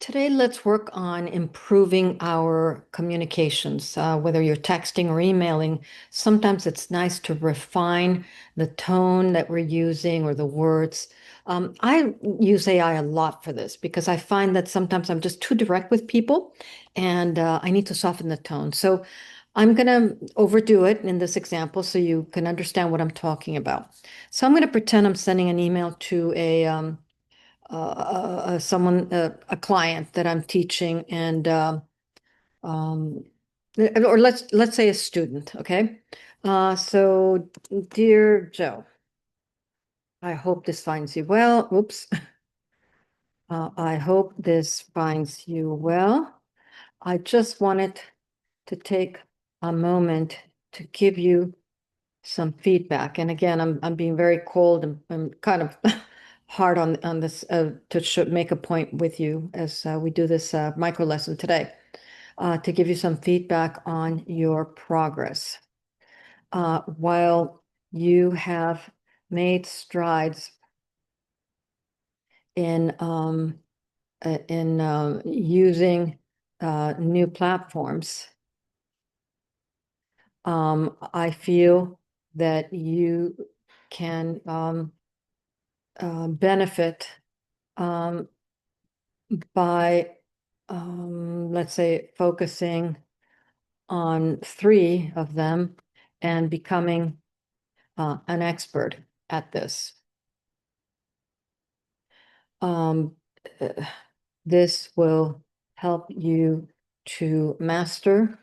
Today, let's work on improving our communications, whether you're texting or emailing. Sometimes it's nice to refine the tone that we're using or the words. I use AI a lot for this because I find that sometimes I'm just too direct with people and I need to soften the tone. So I'm going to overdo it in this example so you can understand what I'm talking about. So I'm going to pretend I'm sending an email to a client that I'm teaching, and um, or let's say a student, okay? So, dear Joe, I hope this finds you well. Oops. I hope this finds you well. I just wanted to take a moment to give you some feedback. And again, I'm being very cold and I'm kind of hard on this to make a point with you as we do this micro lesson today to give you some feedback on your progress. While you have made strides in using new platforms, I feel that you can benefit um, by, let's say, focusing on three of them and becoming an expert at this. Um, uh, this will help you to master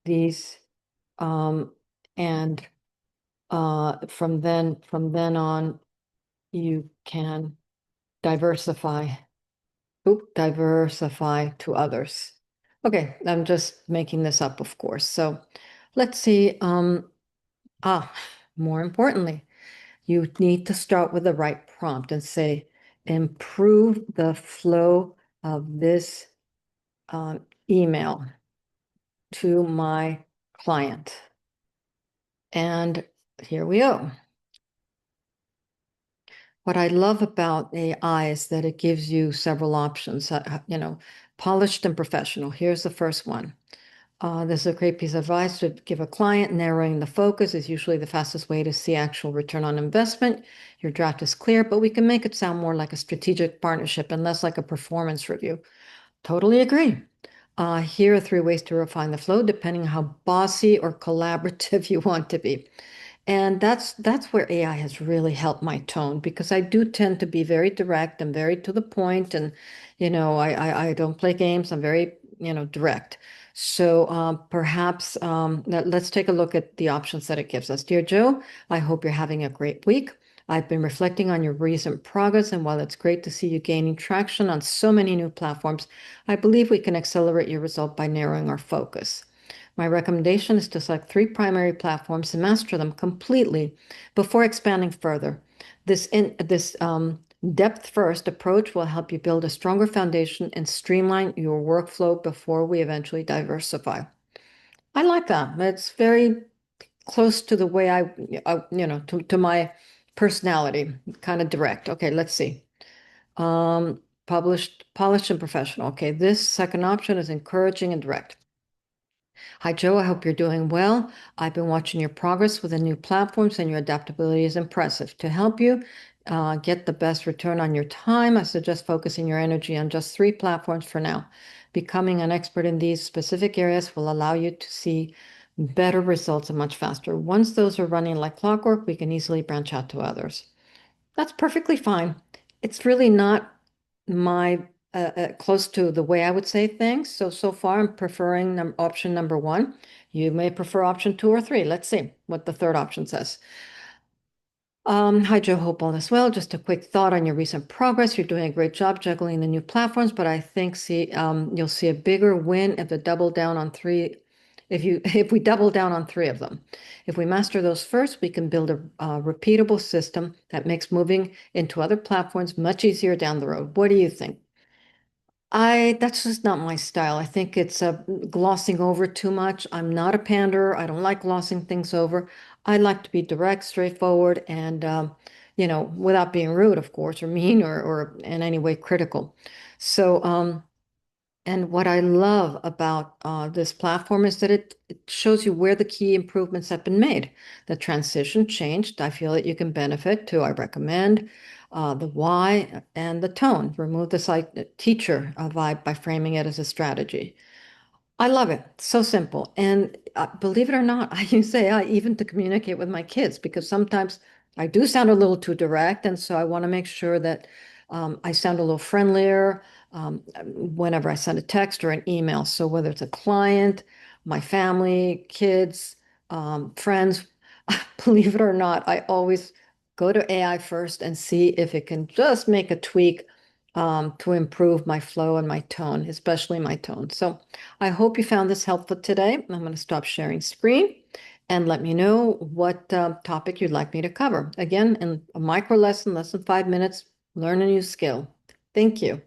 these, and from then on, you can diversify diversify to others. Okay, I'm just making this up, of course. So let's see. More importantly, you need to start with the right prompt and say, improve the flow of this email to my client. And here we go. What I love about AI is that it gives you several options, polished and professional. Here's the first one. This is a great piece of advice to give a client. Narrowing the focus is usually the fastest way to see actual return on investment. Your draft is clear, but we can make it sound more like a strategic partnership and less like a performance review. Totally agree. Here are three ways to refine the flow, depending on how bossy or collaborative you want to be. And that's where AI has really helped my tone because I do tend to be very direct and very to the point, and I don't play games. I'm very direct. So perhaps let's take a look at the options that it gives us. Dear Joe, I hope you're having a great week. I've been reflecting on your recent progress, and while it's great to see you gaining traction on so many new platforms, I believe we can accelerate your result by narrowing our focus. My recommendation is to select three primary platforms and master them completely before expanding further. This depth-first approach will help you build a stronger foundation and streamline your workflow before we eventually diversify. I like that. It's very close to the way to my personality, kind of direct. Okay, let's see. Polished and professional. Okay, this second option is encouraging and direct. Hi, Joe. I hope you're doing well. I've been watching your progress with the new platforms, and your adaptability is impressive. To help you get the best return on your time, I suggest focusing your energy on just three platforms for now. Becoming an expert in these specific areas will allow you to see better results and much faster. Once those are running like clockwork, we can easily branch out to others. That's perfectly fine. It's really not my close to the way I would say things. So far, I'm preferring option number one. You may prefer option two or three. Let's see what the third option says. Hi, Joe. Hope all is well. Just a quick thought on your recent progress. You're doing a great job juggling the new platforms, but I think you'll see a bigger win if if we double down on three of them. If we master those first, we can build a repeatable system that makes moving into other platforms much easier down the road. What do you think? That's just not my style. I think it's glossing over too much. I'm not a panderer. I don't like glossing things over. I like to be direct, straightforward, and without being rude, of course, or mean or in any way critical. So And what I love about this platform is that it shows you where the key improvements have been made. The transition changed. I feel that you can benefit to. I recommend the why and the tone. Remove the teacher vibe by framing it as a strategy. I love it. So simple. And believe it or not, I use AI even to communicate with my kids because sometimes I do sound a little too direct. And so I want to make sure that I sound a little friendlier whenever I send a text or an email. So whether it's a client, my family, kids, friends, believe it or not, I always go to AI first and see if it can just make a tweak to improve my flow and my tone, especially my tone. So I hope you found this helpful today. I'm going to stop sharing screen and let me know what topic you'd like me to cover. Again, in a micro lesson, less than 5 minutes, learn a new skill. Thank you.